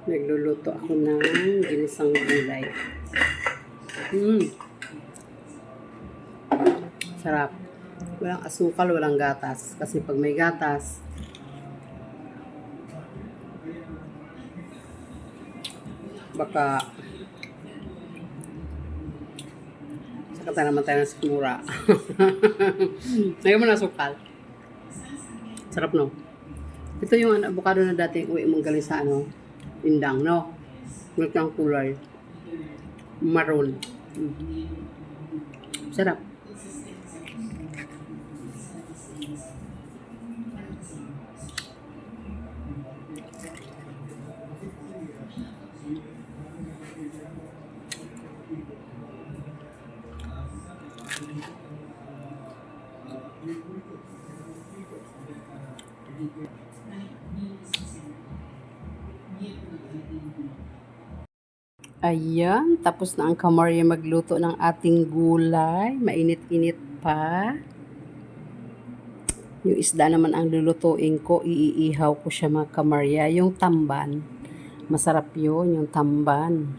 Nagluluto ako ng ginisang gulay. Sarap. Walang asukal, walang gatas. Kasi pag may gatas, baka sakata naman tayo ng sikmura. Ngayon mo na asukal. Sarap, no? Ito yung avocado na dati uwi mong galing sa Indang, no? Ito ang kulay. Maroon. Sarap. Ayan, tapos na ang Kamarya magluto ng ating gulay. Mainit-init pa. Yung isda naman ang lulutuin ko, iihaw ko siya mga Kamarya. Yung tamban, masarap yun, yung tamban.